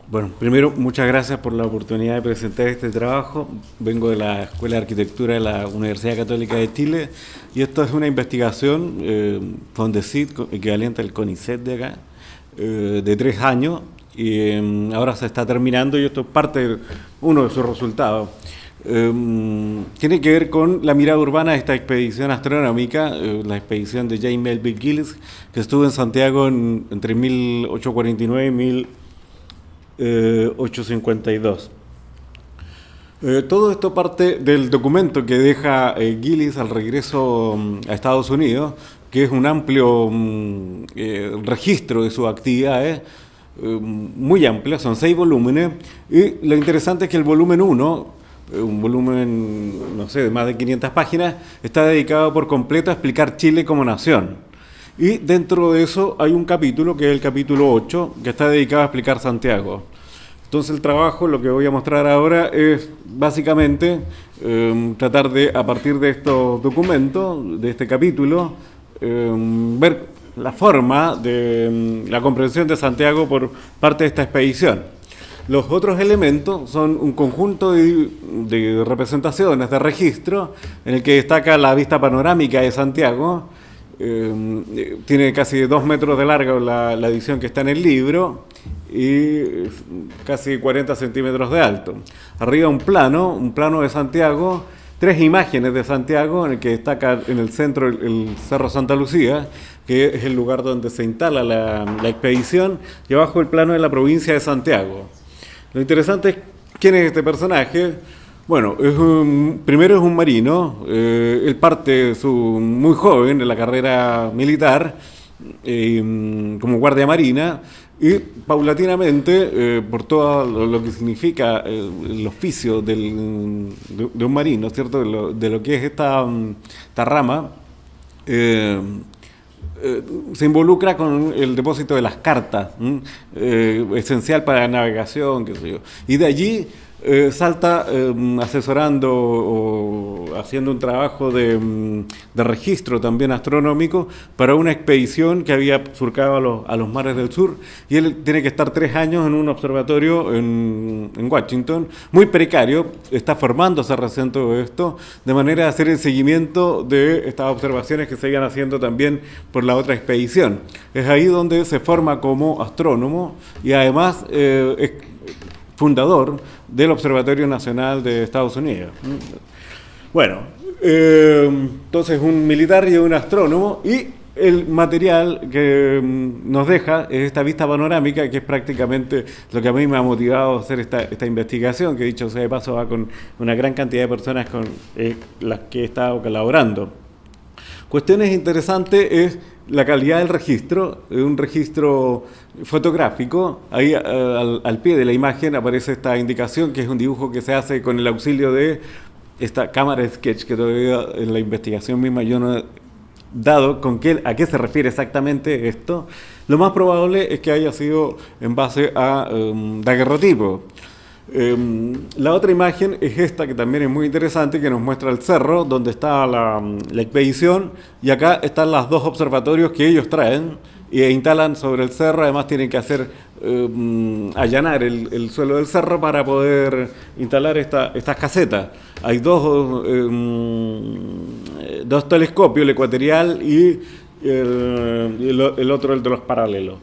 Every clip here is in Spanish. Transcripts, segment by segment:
Bueno, primero, muchas gracias por la oportunidad de presentar este trabajo. Vengo de la Escuela de Arquitectura de la Universidad Católica de Chile y esto es una investigación Fondesit, equivalente al CONICET de acá, de 3 años y ahora se está terminando y esto es uno de sus resultados. Tiene que ver con la mirada urbana de esta expedición astronómica, la expedición de James Melville Gillis, que estuvo en Santiago entre 1849 y 1852. Todo esto parte del documento que deja Gillis al regreso a Estados Unidos, que es un amplio registro de sus actividades, muy amplia, son 6 volúmenes, y lo interesante es que el volumen 1, un volumen, no sé, de más de 500 páginas, está dedicado por completo a explicar Chile como nación. Y dentro de eso hay un capítulo, que es el capítulo 8, que está dedicado a explicar Santiago. Entonces el trabajo, lo que voy a mostrar ahora, es básicamente tratar de, a partir de estos documentos, de este capítulo, ver la forma de la comprensión de Santiago por parte de esta expedición. Los otros elementos son un conjunto de representaciones, de registro, en el que destaca la vista panorámica de Santiago. Tiene casi 2 metros de largo la edición que está en el libro y casi 40 centímetros de alto. Arriba un plano de Santiago, 3 imágenes de Santiago, en el que destaca en el centro el Cerro Santa Lucía, que es el lugar donde se instala la expedición, y abajo el plano de la provincia de Santiago. Lo interesante es quién es este personaje. Bueno, primero es un marino, él parte muy joven de la carrera militar como guardia marina y paulatinamente, por todo lo que significa el oficio de un marino, ¿cierto? De lo que es esta rama, se involucra con el depósito de las cartas, esencial para la navegación, qué sé yo. Y de allí salta asesorando o haciendo un trabajo de registro también astronómico para una expedición que había surcado a los mares del sur, y él tiene que estar 3 años en un observatorio en Washington, muy precario, está formándose recién todo esto, de manera de hacer el seguimiento de estas observaciones que se iban haciendo también por la otra expedición. Es ahí donde se forma como astrónomo y además es fundador del Observatorio Nacional de Estados Unidos. Bueno, entonces un militar y un astrónomo, y el material que nos deja es esta vista panorámica, que es prácticamente lo que a mí me ha motivado a hacer esta investigación, que dicho sea de paso va con una gran cantidad de personas con las que he estado colaborando. Cuestiones interesantes es la calidad del registro, un registro fotográfico. Ahí al pie de la imagen aparece esta indicación, que es un dibujo que se hace con el auxilio de esta cámara de sketch, que todavía en la investigación misma yo no he dado a qué se refiere exactamente esto. Lo más probable es que haya sido en base a daguerrotipo. La otra imagen es esta, que también es muy interesante, que nos muestra el cerro donde está la expedición, y acá están los 2 observatorios que ellos traen e instalan sobre el cerro. Además tienen que allanar el suelo del cerro para poder instalar estas casetas. Hay dos telescopios, el ecuatorial y el otro, el de los paralelos.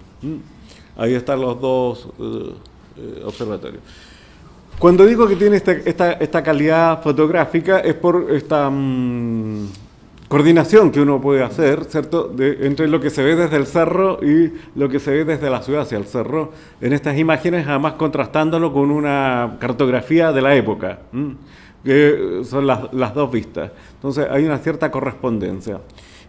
Ahí están los 2 observatorios. Cuando digo que tiene esta calidad fotográfica es por esta coordinación que uno puede hacer, ¿cierto?, entre lo que se ve desde el cerro y lo que se ve desde la ciudad hacia el cerro, en estas imágenes, además contrastándolo con una cartografía de la época, que son las 2 vistas. Entonces hay una cierta correspondencia.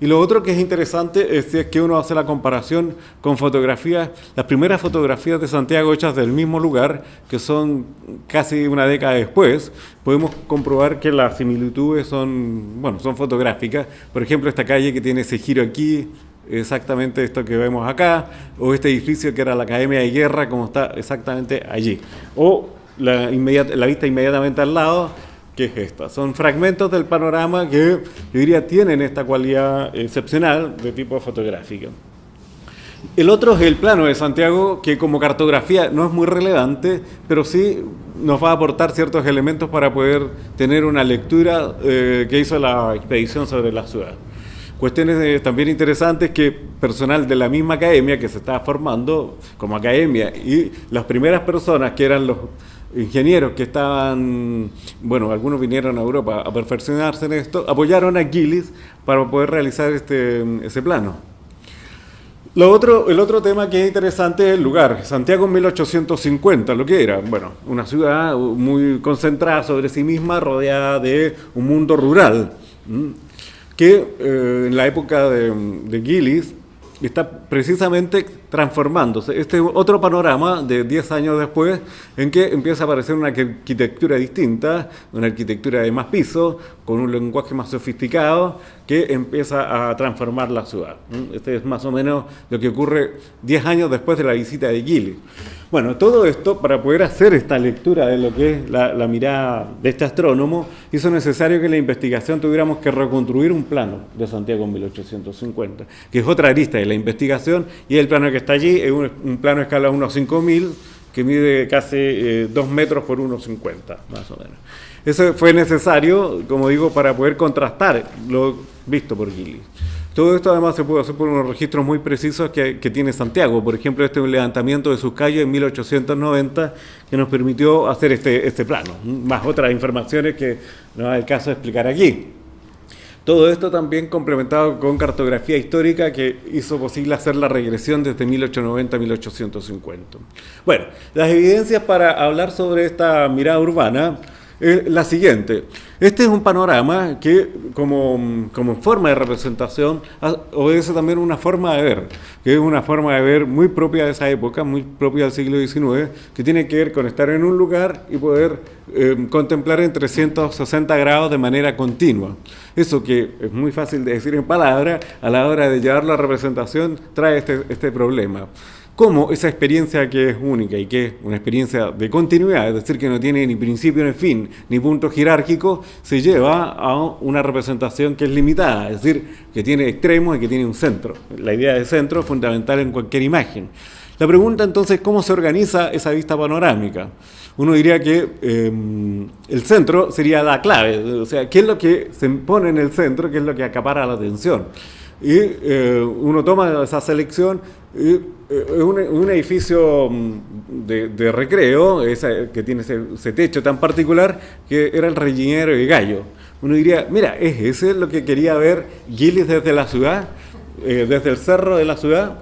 Y lo otro que es interesante es si es que uno hace la comparación con fotografías, las primeras fotografías de Santiago hechas del mismo lugar, que son casi una década después, podemos comprobar que las similitudes son fotográficas. Por ejemplo, esta calle que tiene ese giro aquí, exactamente esto que vemos acá, o este edificio que era la Academia de Guerra, como está exactamente allí. O la vista inmediatamente al lado, que es esta. Son fragmentos del panorama que yo diría tienen esta cualidad excepcional de tipo fotográfico. El otro es el plano de Santiago, que como cartografía no es muy relevante, pero sí nos va a aportar ciertos elementos para poder tener una lectura que hizo la expedición sobre la ciudad. Cuestiones también interesantes que personal de la misma academia que se estaba formando como academia y las primeras personas que eran los ingenieros que estaban, bueno, algunos vinieron a Europa a perfeccionarse en esto, apoyaron a Gillies para poder realizar ese plano. El otro tema que es interesante es el lugar. Santiago en 1850, lo que era, bueno, una ciudad muy concentrada sobre sí misma, rodeada de un mundo rural, que en la época de Gillies está precisamente transformándose. Este es otro panorama de 10 años después en que empieza a aparecer una arquitectura distinta, una arquitectura de más pisos, con un lenguaje más sofisticado, que empieza a transformar la ciudad. Este es más o menos lo que ocurre 10 años después de la visita de Gillies. Bueno, todo esto, para poder hacer esta lectura de lo que es la mirada de este astrónomo, hizo necesario que en la investigación tuviéramos que reconstruir un plano de Santiago en 1850, que es otra arista de la investigación, y el plano que está allí es un plano a escala 1:5000, que mide casi 2 metros por 1:50, más o menos. Eso fue necesario, como digo, para poder contrastar lo visto por Gillies. Todo esto además se pudo hacer por unos registros muy precisos que tiene Santiago. Por ejemplo, este es un levantamiento de sus calles en 1890 que nos permitió hacer este plano, más otras informaciones que no es el caso de explicar aquí. Todo esto también complementado con cartografía histórica que hizo posible hacer la regresión desde 1890 a 1850. Bueno, las evidencias para hablar sobre esta mirada urbana es la siguiente. Este es un panorama que, como forma de representación, obedece también una forma de ver, que es una forma de ver muy propia de esa época, muy propia del siglo XIX, que tiene que ver con estar en un lugar y poder contemplar en 360 grados de manera continua. Eso que es muy fácil de decir en palabras, a la hora de llevar la representación, trae este problema. Cómo esa experiencia que es única y que es una experiencia de continuidad, es decir, que no tiene ni principio ni fin, ni punto jerárquico, se lleva a una representación que es limitada, es decir, que tiene extremos y que tiene un centro. La idea de centro es fundamental en cualquier imagen. La pregunta entonces, ¿cómo se organiza esa vista panorámica? Uno diría que el centro sería la clave, o sea, ¿qué es lo que se pone en el centro, qué es lo que acapara la atención? Y uno toma esa selección y un edificio de recreo, que tiene ese techo tan particular, que era el Reñero de Gallo. Uno diría, mira, ¿es ese lo que quería ver Gillies desde la ciudad, desde el cerro de la ciudad?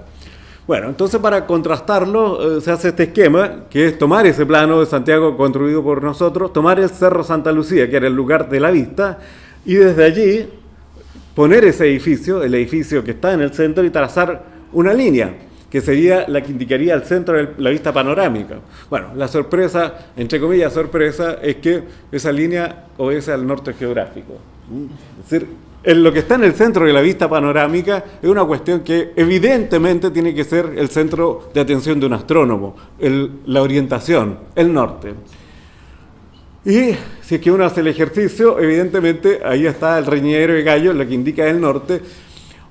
Bueno, entonces para contrastarlo se hace este esquema, que es tomar ese plano de Santiago construido por nosotros, tomar el Cerro Santa Lucía, que era el lugar de la vista, y desde allí poner ese edificio, el edificio que está en el centro, y trazar una línea, que sería la que indicaría el centro de la vista panorámica. Bueno, la sorpresa, entre comillas sorpresa, es que esa línea obedece al norte geográfico. Es decir, lo que está en el centro de la vista panorámica es una cuestión que evidentemente tiene que ser el centro de atención de un astrónomo, la orientación, el norte. Y si es que uno hace el ejercicio, evidentemente ahí está el Reñero de Gallo, lo que indica el norte.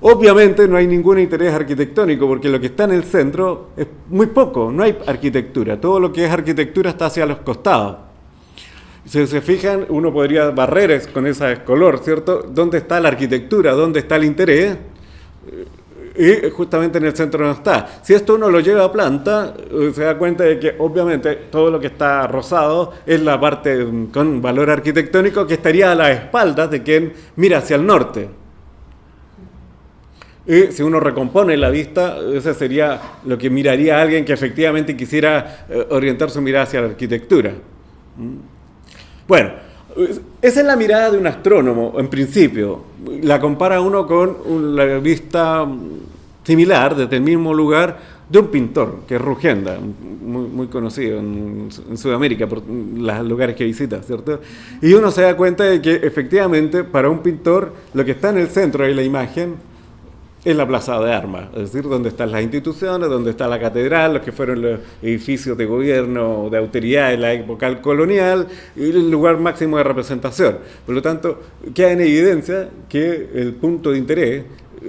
Obviamente no hay ningún interés arquitectónico, porque lo que está en el centro es muy poco, no hay arquitectura. Todo lo que es arquitectura está hacia los costados. Si se fijan, uno podría barrer con ese color, ¿cierto? ¿Dónde está la arquitectura? ¿Dónde está el interés? Y justamente en el centro no está. Si esto uno lo lleva a planta, se da cuenta de que obviamente todo lo que está rosado es la parte con valor arquitectónico que estaría a las espaldas de quien mira hacia el norte. Y si uno recompone la vista, ese sería lo que miraría alguien que efectivamente quisiera orientar su mirada hacia la arquitectura. Bueno, esa es la mirada de un astrónomo, en principio. La compara uno con la vista similar, desde el mismo lugar, de un pintor, que es Rugenda, muy conocido en Sudamérica por los lugares que visita, ¿cierto? Y uno se da cuenta de que efectivamente para un pintor lo que está en el centro de la imagen es la plaza de armas, es decir, donde están las instituciones, donde está la catedral, los que fueron los edificios de gobierno, de autoridad en la época colonial, y el lugar máximo de representación. Por lo tanto, queda en evidencia que el punto de interés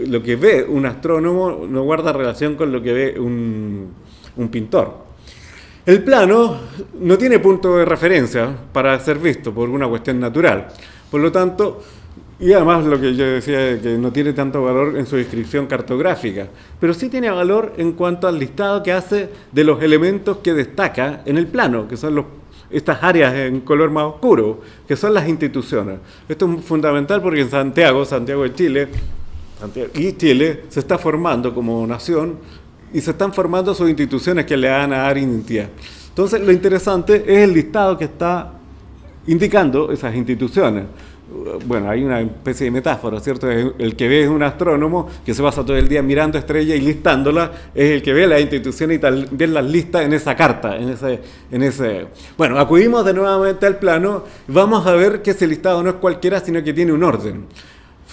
lo que ve un astrónomo no guarda relación con lo que ve un pintor. El plano no tiene punto de referencia para ser visto por una cuestión natural. Por lo tanto, y además lo que yo decía, que no tiene tanto valor en su descripción cartográfica, pero sí tiene valor en cuanto al listado que hace de los elementos que destaca en el plano, que son estas áreas en color más oscuro, que son las instituciones. Esto es fundamental porque en Santiago de Chile, Chile se está formando como nación y se están formando sus instituciones que le van a dar identidad. Entonces, lo interesante es el listado que está indicando esas instituciones. Bueno, hay una especie de metáfora, ¿cierto? El que ve es un astrónomo que se pasa todo el día mirando estrellas y listándolas, es el que ve las instituciones y también las lista en esa carta, en ese. Bueno, acudimos de nuevamente al plano, vamos a ver que ese listado no es cualquiera, sino que tiene un orden.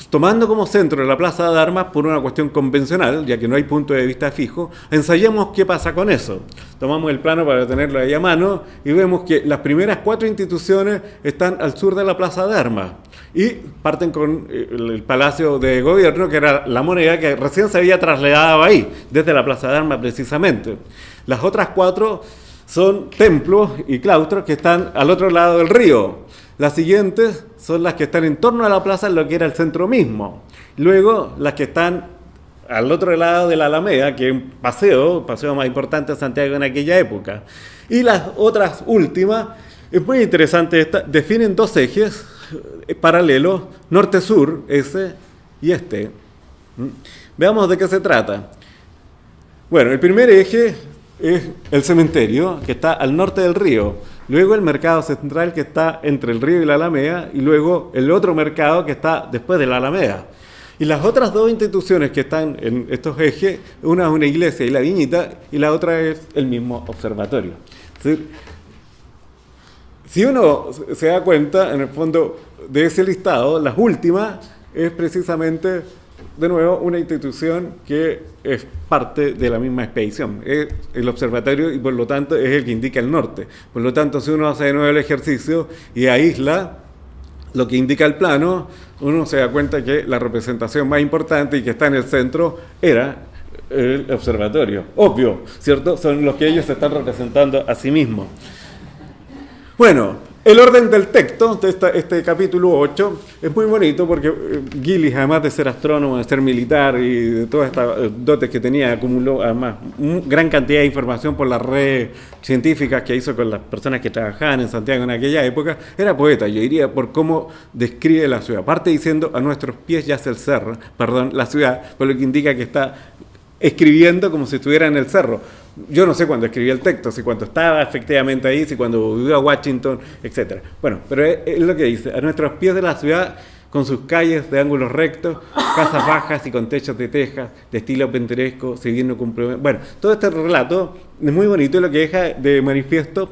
Tomando como centro la Plaza de Armas por una cuestión convencional, ya que no hay punto de vista fijo, ensayemos qué pasa con eso. Tomamos el plano para tenerlo ahí a mano y vemos que las primeras 4 instituciones están al sur de la Plaza de Armas y parten con el Palacio de Gobierno, que era la Moneda, que recién se había trasladado ahí, desde la Plaza de Armas precisamente. Las otras 4 son templos y claustros que están al otro lado del río. Las siguientes son las que están en torno a la plaza, en lo que era el centro mismo. Luego, las que están al otro lado de la Alameda, que es un paseo más importante de Santiago en aquella época. Y las otras últimas, es muy interesante definen 2 ejes paralelos, norte-sur, ese y este. Veamos de qué se trata. Bueno, el primer eje es el cementerio, que está al norte del río. Luego el mercado central, que está entre el río y la Alameda, y luego el otro mercado que está después de la Alameda. Y las otras 2 instituciones que están en estos ejes, una es una iglesia y la Viñita, y la otra es el mismo observatorio. Es decir, si uno se da cuenta, en el fondo, de ese listado, las últimas es precisamente, de nuevo, una institución que es parte de la misma expedición. Es el observatorio y por lo tanto es el que indica el norte. Por lo tanto, si uno hace de nuevo el ejercicio y aísla lo que indica el plano, uno se da cuenta que la representación más importante y que está en el centro era el observatorio. Obvio, ¿cierto? Son los que ellos se están representando a sí mismos. Bueno, el orden del texto de este capítulo 8 es muy bonito porque Gillies, además de ser astrónomo, de ser militar y de todas estas dotes que tenía, acumuló además gran cantidad de información por las redes científicas que hizo con las personas que trabajaban en Santiago en aquella época. Era poeta, yo diría, por cómo describe la ciudad. Parte diciendo: a nuestros pies yace el cerro, la ciudad, por lo que indica que está escribiendo como si estuviera en el cerro. Yo no sé cuándo escribí el texto, si cuando estaba efectivamente ahí, si cuando vivió a Washington, etc. Bueno, pero es lo que dice: a nuestros pies de la ciudad, con sus calles de ángulos rectos, casas bajas y con techos de tejas, de estilo pintoresco, si bien no cumple... Bueno, todo este relato es muy bonito y lo que deja de manifiesto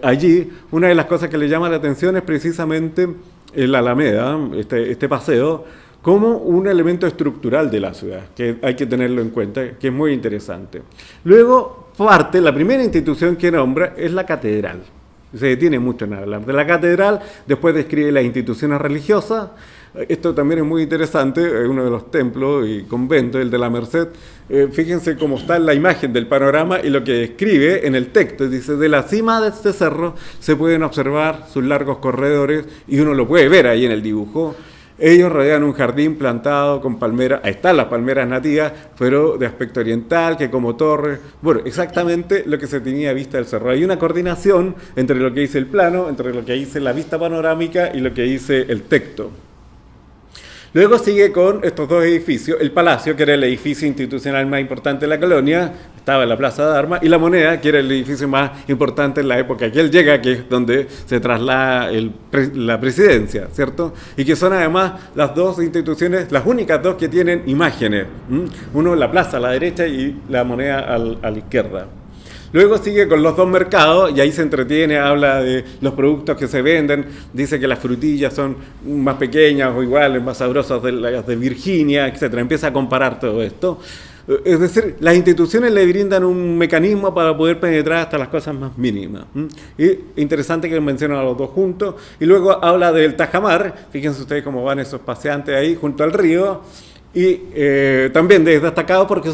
allí, una de las cosas que le llama la atención es precisamente la Alameda, este paseo, como un elemento estructural de la ciudad, que hay que tenerlo en cuenta, que es muy interesante. Luego, la primera institución que nombra es la catedral. Se detiene mucho en hablar de la catedral, después describe las instituciones religiosas. Esto también es muy interesante, uno de los templos y conventos, el de la Merced. Fíjense cómo está en la imagen del panorama y lo que describe en el texto. Dice: de la cima de este cerro se pueden observar sus largos corredores, y uno lo puede ver ahí en el dibujo. Ellos rodean un jardín plantado con palmeras, ahí están las palmeras nativas, pero de aspecto oriental, que como torres. Bueno, exactamente lo que se tenía a vista del cerro. Hay una coordinación entre lo que dice el plano, entre lo que dice la vista panorámica y lo que dice el texto. Luego sigue con estos 2 edificios: el Palacio, que era el edificio institucional más importante de la colonia, estaba en la Plaza de Armas, y la Moneda, que era el edificio más importante en la época que él llega, que es donde se traslada la presidencia, ¿cierto? Y que son además las 2 instituciones, las únicas 2 que tienen imágenes. Uno en la plaza a la derecha y la Moneda a la izquierda. Luego sigue con los 2 mercados y ahí se entretiene, habla de los productos que se venden, dice que las frutillas son más pequeñas o iguales, más sabrosas de las de Virginia, etc. Empieza a comparar todo esto. Es decir, las instituciones le brindan un mecanismo para poder penetrar hasta las cosas más mínimas. Y interesante que mencionan a los 2 juntos. Y luego habla del tajamar, fíjense ustedes cómo van esos paseantes ahí junto al río. y también es destacado porque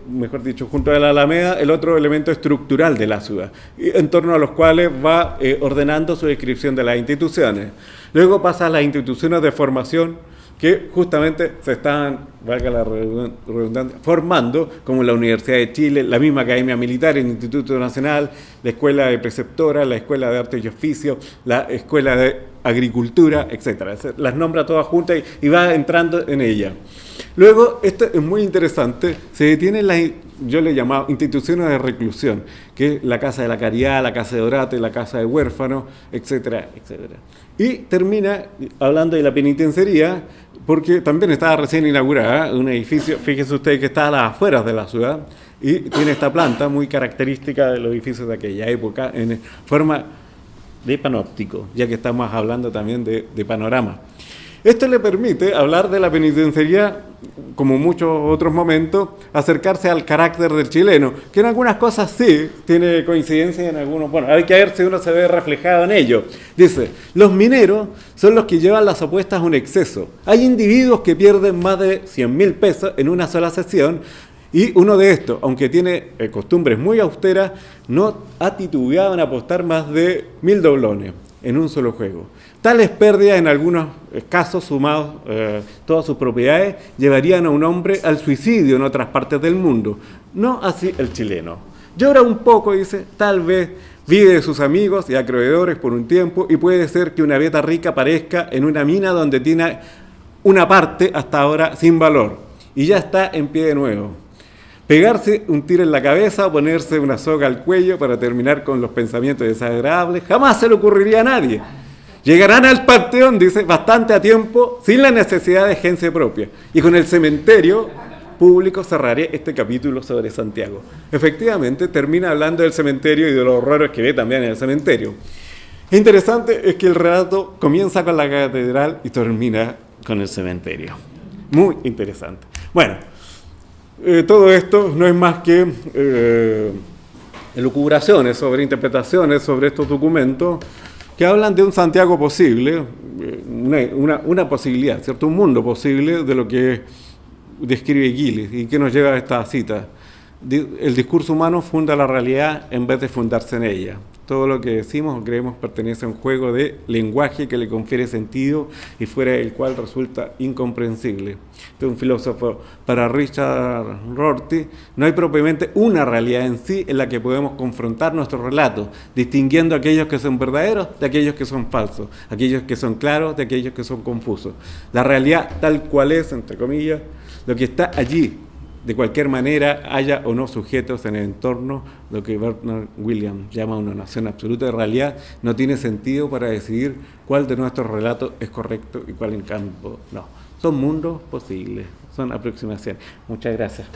mejor dicho, junto a la Alameda, el otro elemento estructural de la ciudad, en torno a los cuales va ordenando su descripción de las instituciones. Luego pasa a las instituciones de formación, que justamente se están, valga la redundancia, formando, como la Universidad de Chile, la misma Academia Militar, el Instituto Nacional, la Escuela de Preceptora, la Escuela de Artes y Oficios, la Escuela de Agricultura, etcétera. Las nombra todas juntas y va entrando en ellas. Luego, esto es muy interesante, se detienen yo le llamaba instituciones de reclusión, que es la Casa de la Caridad, la Casa de Orate, la Casa de Huérfanos, etcétera, etcétera. Y termina hablando de la penitenciaría, porque también estaba recién inaugurada, un edificio, fíjense ustedes que está a las afueras de la ciudad, y tiene esta planta muy característica de los edificios de aquella época, en forma de panóptico, ya que estamos hablando también de panorama. Esto le permite hablar de la penitenciaría, como muchos otros momentos, acercarse al carácter del chileno, que en algunas cosas sí tiene coincidencia y en algunos, bueno, hay que ver si uno se ve reflejado en ello. Dice, los mineros son los que llevan las apuestas a un exceso. Hay individuos que pierden más de 100.000 pesos en una sola sesión, y uno de estos, aunque tiene costumbres muy austeras, no ha titubeado en apostar más de 1.000 doblones en un solo juego. Tales pérdidas, en algunos casos, sumados todas sus propiedades, llevarían a un hombre al suicidio en otras partes del mundo. No así el chileno. Llora un poco, dice, tal vez vive de sus amigos y acreedores por un tiempo, y puede ser que una beta rica aparezca en una mina donde tiene una parte hasta ahora sin valor, y ya está en pie de nuevo. Pegarse un tiro en la cabeza o ponerse una soga al cuello para terminar con los pensamientos desagradables, jamás se le ocurriría a nadie. Llegarán al panteón, dice, bastante a tiempo, sin la necesidad de agencia propia. Y con el cementerio público cerraré este capítulo sobre Santiago. Efectivamente, termina hablando del cementerio y de los horrores que ve también en el cementerio. Interesante es que el relato comienza con la catedral y termina con el cementerio. Muy interesante. Bueno, todo esto no es más que elucubraciones sobre interpretaciones sobre estos documentos que hablan de un Santiago posible, una posibilidad, ¿cierto? Un mundo posible de lo que describe Gilles y que nos lleva a esta cita. El discurso humano funda la realidad en vez de fundarse en ella. Todo lo que decimos o creemos pertenece a un juego de lenguaje que le confiere sentido y fuera del cual resulta incomprensible. Este es un filósofo. Para Richard Rorty, no hay propiamente una realidad en sí en la que podemos confrontar nuestros relatos, distinguiendo aquellos que son verdaderos de aquellos que son falsos, aquellos que son claros de aquellos que son confusos. La realidad tal cual es, entre comillas, lo que está allí, de cualquier manera, haya o no sujetos en el entorno, lo que Bernard Williams llama una noción absoluta de realidad, no tiene sentido para decidir cuál de nuestros relatos es correcto y cuál en cambio no. Son mundos posibles, son aproximaciones. Muchas gracias.